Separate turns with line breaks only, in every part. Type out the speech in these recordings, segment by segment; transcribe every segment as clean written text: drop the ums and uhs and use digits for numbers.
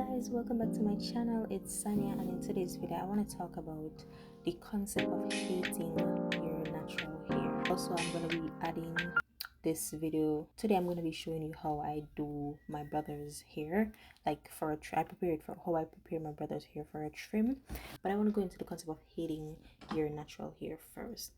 guys, welcome back to my channel. It's Sanya, and in today's video I want to talk about the concept of hating your natural hair. Also, I'm going to be adding this video today. I'm going to be showing you how I do my brother's hair, like for a I prepare it for how I prepare my brother's hair for a trim. But I want to go into the concept of hating your natural hair first.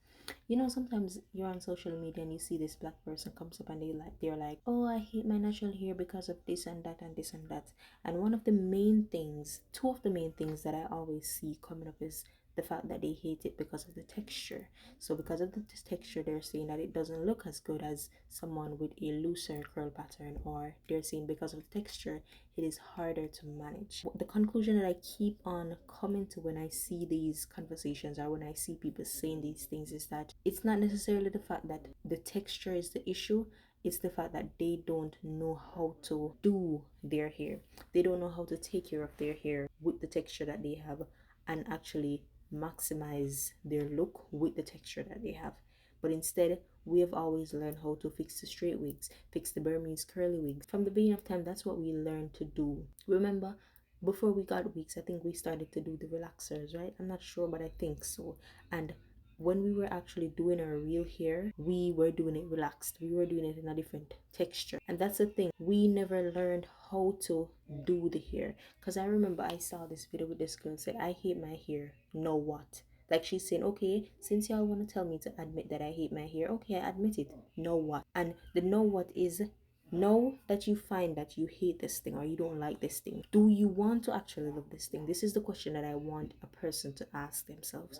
You know, sometimes you're on social media and you see this black person comes up and they're like, oh, I hate my natural hair because of this and that and this and that. And one of the main things, two of the main things that I always see coming up is the fact that they hate it because of the texture. So because of the texture, they're saying that it doesn't look as good as someone with a looser curl pattern, or they're saying because of the texture it is harder to manage. The conclusion that I keep on coming to when I see these conversations or when I see people saying these things is that it's not necessarily the fact that the texture is the issue, it's the fact that they don't know how to do their hair. They don't know how to take care of their hair with the texture that they have and actually maximize their look with the texture that they have. But instead, we have always learned how to fix the straight wigs, fix the Burmese curly wigs. From the beginning of time, that's what we learned to do. Remember, before we got wigs, I think we started to do the relaxers, right? I'm not sure, but I think so. And when we were actually doing our real hair, we were doing it relaxed. We were doing it in a different texture. And that's the thing. We never learned how to do the hair. Because I remember I saw this video with this girl said, I hate my hair. Now what? Like she's saying, okay, since y'all want to tell me to admit that I hate my hair, okay, I admit it. Know what? And the know what is, know that you find that you hate this thing or you don't like this thing. Do you want to actually love this thing? This is the question that I want a person to ask themselves.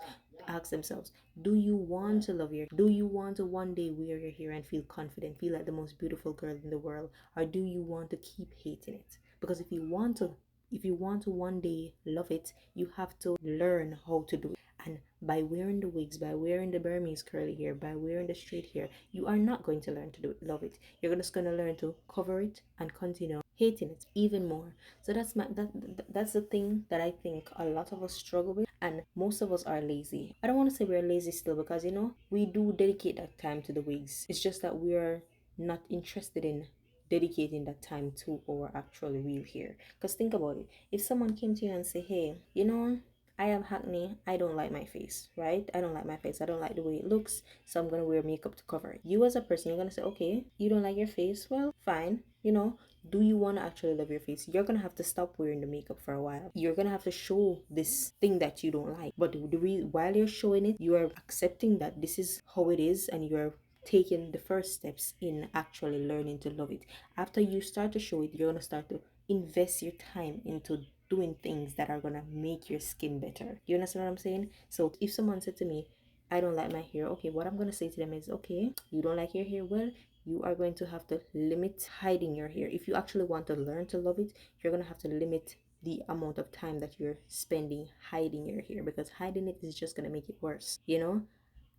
Do you want to love your, do you want to one day wear your hair and feel confident, feel like the most beautiful girl in the world, or do you want to keep hating it? Because if you want to one day love it, you have to learn how to do it. And by wearing the wigs, by wearing the Burmese curly hair, by wearing the straight hair, you are not going to learn to do it, love it. You're just going to learn to cover it and continue hating it even more. So that's the thing that I think a lot of us struggle with, and most of us are lazy. I don't want to say we're lazy still, because you know we do dedicate that time to the wigs. It's just that we're not interested in dedicating that time to our actual real hair. Because think about it, if someone came to you and say, hey, you know, I have acne, I don't like my face, right? I don't like my face, I don't like the way it looks, so I'm gonna wear makeup to cover it. You as a person, you're gonna say, okay, you don't like your face, well, fine, you know. Do you want to actually love your face? You're gonna have to stop wearing the makeup for a while. You're gonna have to show this thing that you don't like, but while you're showing it, you are accepting that this is how it is, and you're taking the first steps in actually learning to love it. After you start to show it, you're gonna start to invest your time into doing things that are gonna make your skin better. You understand what I'm saying? So if someone said to me, I don't like my hair, okay, what I'm gonna say to them is, okay, you don't like your hair, well, you are going to have to limit hiding your hair. If you actually want to learn to love it, you're gonna have to limit the amount of time that you're spending hiding your hair, because hiding it is just gonna make it worse, you know.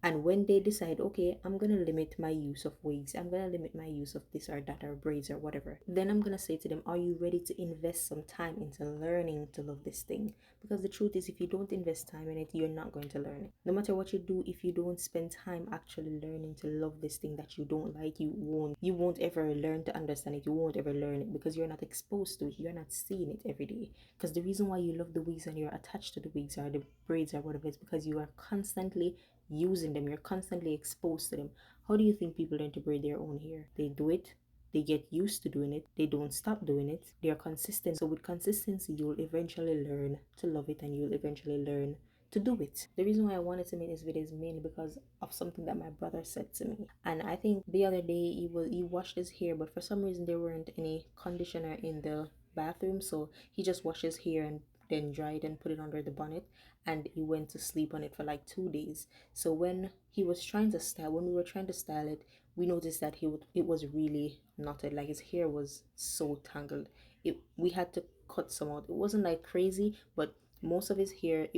And when they decide, okay, I'm gonna limit my use of wigs, I'm gonna limit my use of this or that or braids or whatever, then I'm gonna say to them, are you ready to invest some time into learning to love this thing? Because the truth is, if you don't invest time in it, you're not going to learn it. No matter what you do, if you don't spend time actually learning to love this thing that you don't like, you won't ever learn to understand it. You won't ever learn it because you're not exposed to it. You're not seeing it every day. Because the reason why you love the wigs and you're attached to the wigs or the braids or whatever is because you are constantly using them, you're constantly exposed to them. How do you think people learn to braid their own hair? They do it, they get used to doing it, they don't stop doing it, they are consistent. So with consistency, you'll eventually learn to love it, and you'll eventually learn to do it. The reason why I wanted to make this video is mainly because of something that my brother said to me. And I think the other day he washed his hair, but for some reason there weren't any conditioner in the bathroom, so he just washed his hair and then dried and put it under the bonnet, and he went to sleep on it for like 2 days. So when we were trying to style it, we noticed that it was really knotted. Like his hair was so tangled. We had to cut some out. It wasn't like crazy, but most of his hair,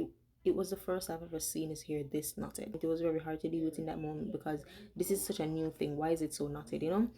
it was the first I've ever seen his hair this knotted. It was very hard to deal with in that moment because this is such a new thing. Why is it so knotted, you know?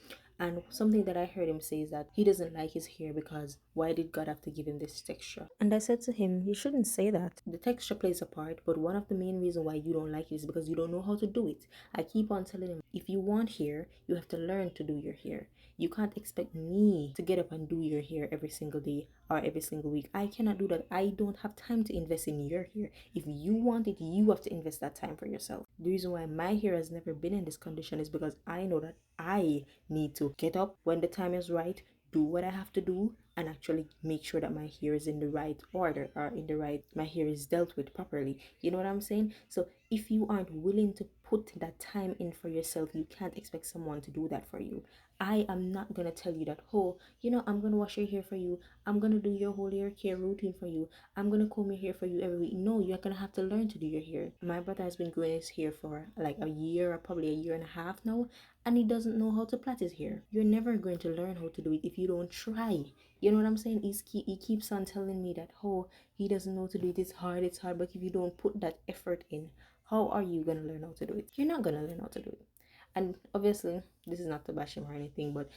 And something that I heard him say is that he doesn't like his hair because Why did God have to give him this texture? And I said to him, you shouldn't say that. The texture plays a part, but one of the main reasons why you don't like it is because you don't know how to do it. I keep on telling him, if you want hair, you have to learn to do your hair. You can't expect me to get up and do your hair every single day or every single week. I cannot do that. I don't have time to invest in your hair. If you want it, you have to invest that time for yourself. The reason why my hair has never been in this condition is because I know that I need to get up when the time is right, do what I have to do, and actually make sure that my hair is in the right order, or in the right, my hair is dealt with properly. You know what I'm saying? So if you aren't willing to put that time in for yourself, you can't expect someone to do that for you. I am not gonna tell you that, oh, I'm gonna wash your hair for you, I'm gonna do your whole hair care routine for you, I'm gonna comb your hair for you every week. No, you're gonna have to learn to do your hair. My brother has been growing his hair for like a year, or probably a year and a half now, and he doesn't know how to plait his hair. You're never going to learn how to do it if you don't try. You know what I'm saying? He keeps on telling me that, oh, he doesn't know to do it, it's hard, but if you don't put that effort in, how are you gonna learn how to do it? You're not gonna learn how to do it. And obviously, this is not to bash him or anything, but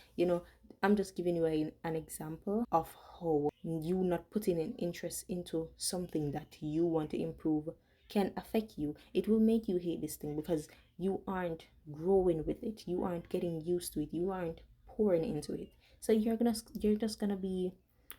I'm just giving you an example of how you not putting an interest into something that you want to improve can affect you. It will make you hate this thing because you aren't growing with it, you aren't getting used to it, you aren't pouring into it. So you're just gonna be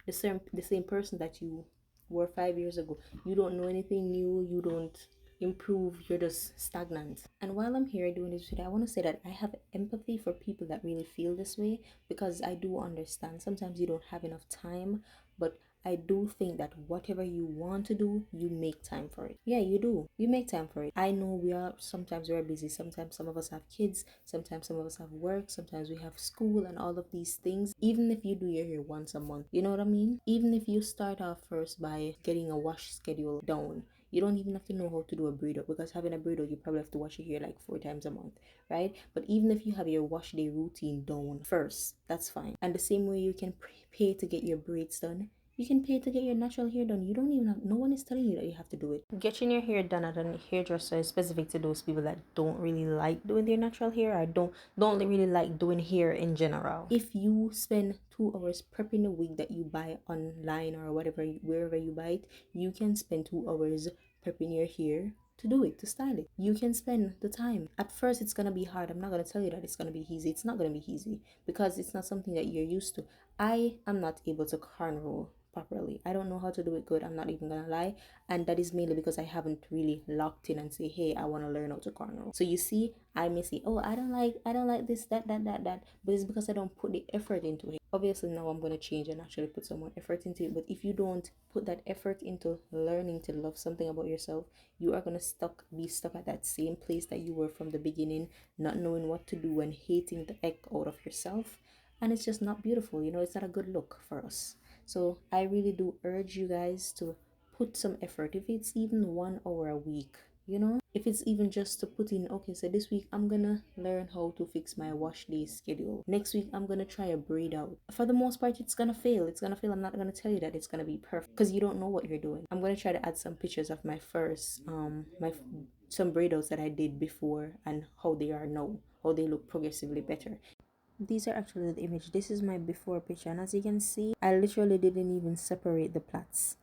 the same person that you were 5 years ago. You don't know anything new, you don't improve, you're just stagnant. And while I'm here doing this video, I want to say that I have empathy for people that really feel this way, because I do understand sometimes you don't have enough time, but I do think that whatever you want to do, you make time for it. Yeah, you do. You make time for it. I know sometimes we're busy. Sometimes some of us have kids. Sometimes some of us have work. Sometimes we have school and all of these things. Even if you do your hair once a month, you know what I mean? Even if you start off first by getting a wash schedule down, you don't even have to know how to do a braid up, because having a braid up, you probably have to wash your hair like 4 times a month, right? But even if you have your wash day routine done first, that's fine. And the same way you can pay to get your braids done, you can pay to get your natural hair done. You don't even have, no one is telling you that you have to do it. Getting your hair done at a hairdresser is specific to those people that don't really like doing their natural hair, or don't really like doing hair in general. If you spend 2 hours prepping a wig that you buy online or whatever, wherever you buy it, you can spend 2 hours prepping your hair to do it, to style it. You can spend the time. At first, it's gonna be hard. I'm not gonna tell you that it's gonna be easy. It's not gonna be easy because it's not something that you're used to. I am not able to cornrow properly. I don't know how to do it good. I'm not even gonna lie, and that is mainly because I haven't really locked in and say, hey, I want to learn how to cornrow. So you see, I may say, oh, I don't like this, that, but it's because I don't put the effort into it. Obviously now I'm going to change and actually put some more effort into it, but if you don't put that effort into learning to love something about yourself, you are going to be stuck at that same place that you were from the beginning, not knowing what to do and hating the heck out of yourself. And it's just not beautiful. It's not a good look for us. So I really do urge you guys to put some effort, if it's even 1 hour a week. If it's even just to put in, okay, so this week I'm gonna learn how to fix my wash day schedule. Next week I'm gonna try a braid out. For the most part, it's gonna fail. I'm not gonna tell you that it's gonna be perfect because you don't know what you're doing. I'm gonna try to add some pictures of my first some braid outs that I did before and how they are now, how they look progressively better. These are actually the image. This is my before picture, and as you can see, I literally didn't even separate the plaits,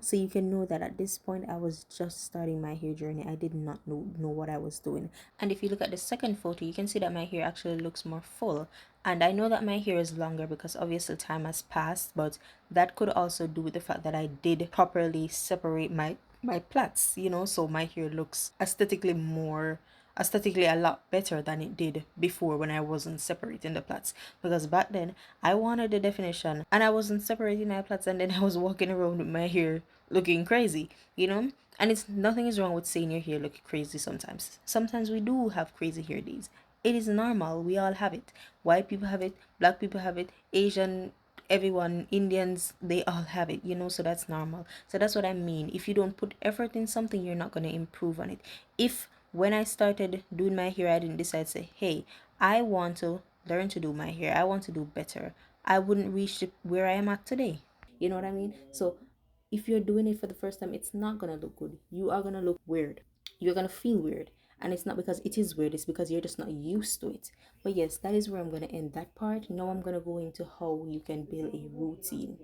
so you can know that at this point I was just starting my hair journey. I did not know what I was doing. And if you look at the second photo, you can see that my hair actually looks more full, and I know that my hair is longer because obviously time has passed, but that could also do with the fact that I did properly separate my plaits, so my hair looks aesthetically a lot better than it did before when I wasn't separating the plaits, because back then I wanted the definition and I wasn't separating my plaits, and then I was walking around with my hair looking crazy, and it's nothing is wrong with saying your hair look crazy. Sometimes we do have crazy hair days. It is normal. We all have it. White people have it, black people have it, Asian, everyone, Indians, they all have it, so that's normal. So that's what I mean. If you don't put effort in something, you're not going to improve on it. If when I started doing my hair, I didn't decide to say, hey, I want to learn to do my hair, I want to do better, I wouldn't reach where I am at today. You know what I mean? So if you're doing it for the first time, it's not gonna look good. You are gonna look weird. You're gonna feel weird. And it's not because it is weird, it's because you're just not used to it. But yes, that is where I'm gonna end that part. Now I'm gonna go into how you can build a routine.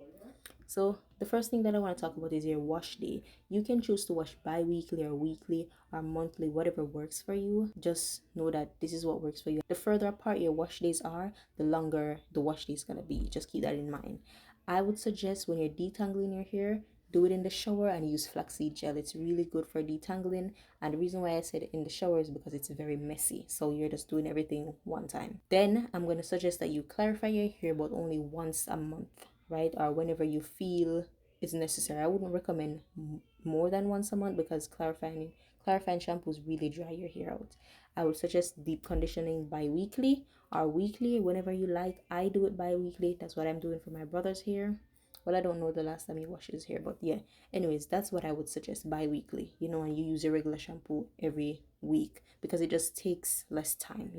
So the first thing that I want to talk about is your wash day. You can choose to wash bi-weekly or weekly or monthly, whatever works for you. Just know that this is what works for you. The further apart your wash days are, the longer the wash day is going to be. Just keep that in mind. I would suggest when you're detangling your hair, do it in the shower and use flaxseed gel. It's really good for detangling. And the reason why I said in the shower is because it's very messy. So you're just doing everything one time. Then I'm going to suggest that you clarify your hair but only once a month, right? Or whenever you feel it's necessary. I wouldn't recommend more than once a month because clarifying shampoos really dry your hair out. I would suggest deep conditioning bi-weekly or weekly, whenever you like. I do it bi-weekly. That's what I'm doing for my brother's hair. Well, I don't know the last time he washed his hair, but yeah. Anyways, that's what I would suggest bi-weekly, and you use your regular shampoo every week because it just takes less time,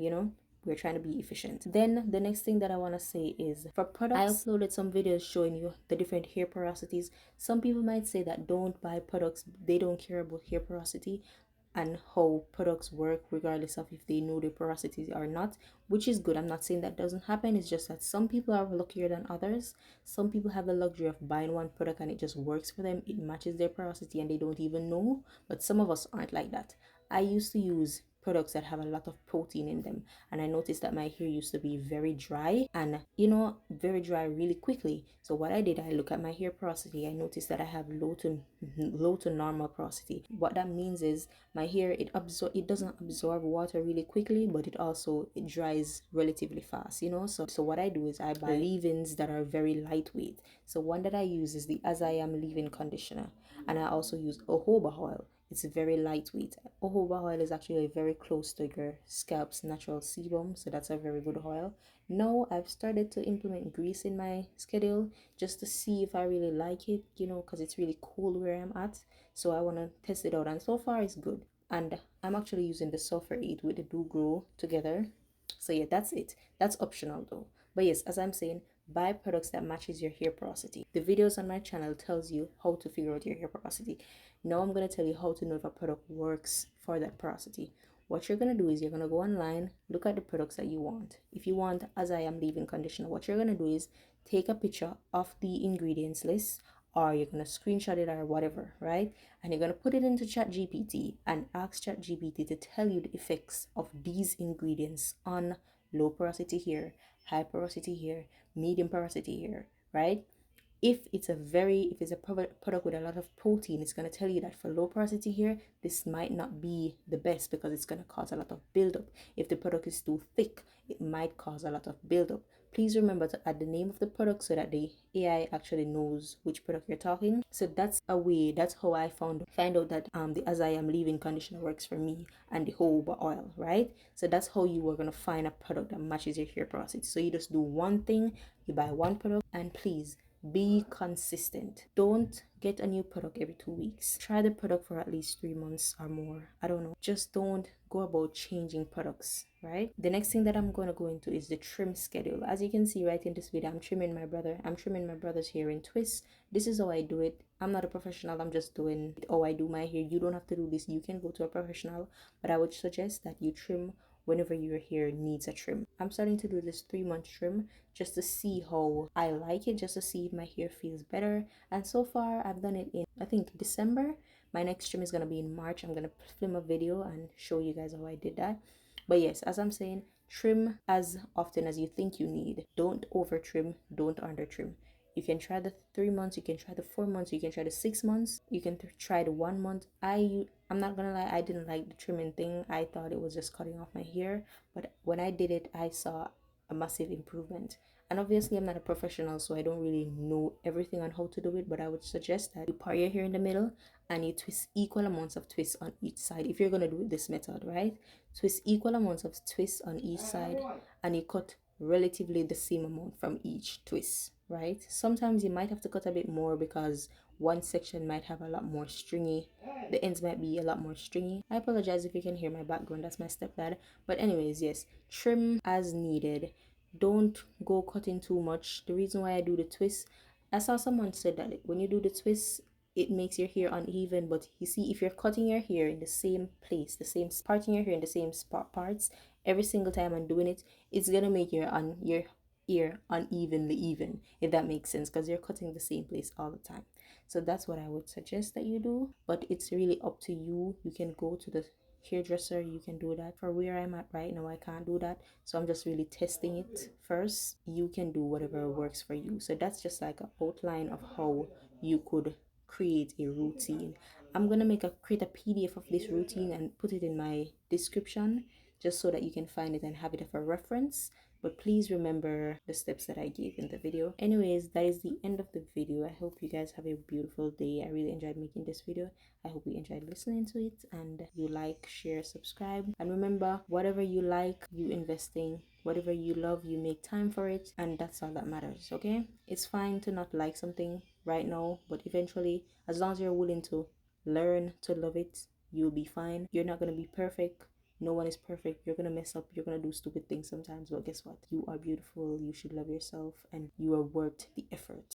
we're trying to be efficient. Then the next thing that I want to say is for products, I uploaded some videos showing you the different hair porosities. Some people might say that don't buy products, they don't care about hair porosity and how products work regardless of if they know the porosity or not, which is good. I'm not saying that doesn't happen. It's just that some people are luckier than others. Some people have the luxury of buying one product and it just works for them, it matches their porosity and they don't even know. But some of us aren't like that. I used to use products that have a lot of protein in them, and I noticed that my hair used to be very dry and very dry really quickly. So what I did, I look at my hair porosity. I noticed that I have low to normal porosity. What that means is my hair, it doesn't absorb water really quickly, but it dries relatively fast, so what I do is I buy leave-ins that are very lightweight. So one that I use is the As I Am leave-in conditioner, and I also use jojoba oil. It's very lightweight. Jojoba oil is actually very close to your scalp's natural sebum, so that's a very good oil. Now I've started to implement grease in my schedule just to see if I really like it, because it's really cold where I'm at. So I want to test it out, and so far it's good. And I'm actually using the Sulfur 8 with the Do Grow together. So yeah, that's it. That's optional though. But yes, as I'm saying, buy products that matches your hair porosity. The videos on my channel tells you how to figure out your hair porosity. Now I'm going to tell you how to know if a product works for that porosity. What you're going to do is you're going to go online, look at the products that you want. If you want As I Am leave-in conditioner, what you're going to do is take a picture of the ingredients list, or you're going to screenshot it or whatever, right? And you're going to put it into ChatGPT and ask ChatGPT to tell you the effects of these ingredients on low porosity hair, high porosity hair, medium porosity hair, right? If it's a product with a lot of protein, it's going to tell you that for low porosity hair, this might not be the best because it's going to cause a lot of buildup. If the product is too thick, it might cause a lot of buildup. Please remember to add the name of the product so that the AI actually knows which product you're talking. So that's how I find out that the As I Am leave-in conditioner works for me and the jojoba oil, right? So that's how you are going to find a product that matches your hair porosity. So you just do one thing, you buy one product, and please be consistent. Don't get a new product every 2 weeks. Try the product for at least 3 months or more. I don't know. Just don't go about changing products, right? The next thing that I'm going to go into is the trim schedule. As you can see right in this video, I'm trimming my brother's hair in twists. This is how I do it. I'm not a professional. I'm just doing how I do my hair. You don't have to do this. You can go to a professional, but I would suggest that you trim whenever your hair needs a trim. I'm starting to do this 3-month trim just to see how I like it, just to see if my hair feels better. And so far I've done it in, I think, December. My next trim is going to be in March. I'm going to film a video and show you guys how I did that. But yes, as I'm saying, trim as often as you think you need. Don't over trim, don't under trim. You can try the 3 months, you can try the 4 months, you can try the 6 months, you can try the 1 month. I'm not gonna lie, I didn't like the trimming thing. I thought it was just cutting off my hair, but when I did it, I saw a massive improvement. And obviously I'm not a professional, so I don't really know everything on how to do it, but I would suggest that you part your hair in the middle and you twist equal amounts of twists on each side. If you're gonna do it this method, right? Twist equal amounts of twists on each side and you cut relatively the same amount from each twist, right? Sometimes you might have to cut a bit more because one section might have a lot more stringy, the ends might be a lot more stringy. I apologize if you can hear my background, that's my stepdad. But anyways, yes, trim as needed. Don't go cutting too much. The reason why I do the twist, I saw someone said that when you do the twist, it makes your hair uneven. But you see, if you're cutting your hair in the same place, parting your hair in the same spot parts every single time and doing it, it's gonna make your hair unevenly even, if that makes sense, because you're cutting the same place all the time. So that's what I would suggest that you do, but it's really up to you. You can go to the hairdresser, you can do that. For where I'm at right now, I can't do that, so I'm just really testing it first. You can do whatever works for you. So that's just like an outline of how you could create a routine. I'm gonna create a PDF of this routine and put it in my description, just so that you can find it and have it for reference. But please remember the steps that I gave in the video. Anyways, that is the end of the video. I hope you guys have a beautiful day. I really enjoyed making this video. I hope you enjoyed listening to it, and you like, share, subscribe. And remember, whatever you like, you investing. Whatever you love, you make time for it, and that's all that matters. Okay, it's fine to not like something right now, but eventually, as long as you're willing to learn to love it, you'll be fine. You're not going to be perfect. No one is perfect. You're gonna mess up, you're gonna do stupid things sometimes, but guess what? You are beautiful, you should love yourself, and you are worth the effort.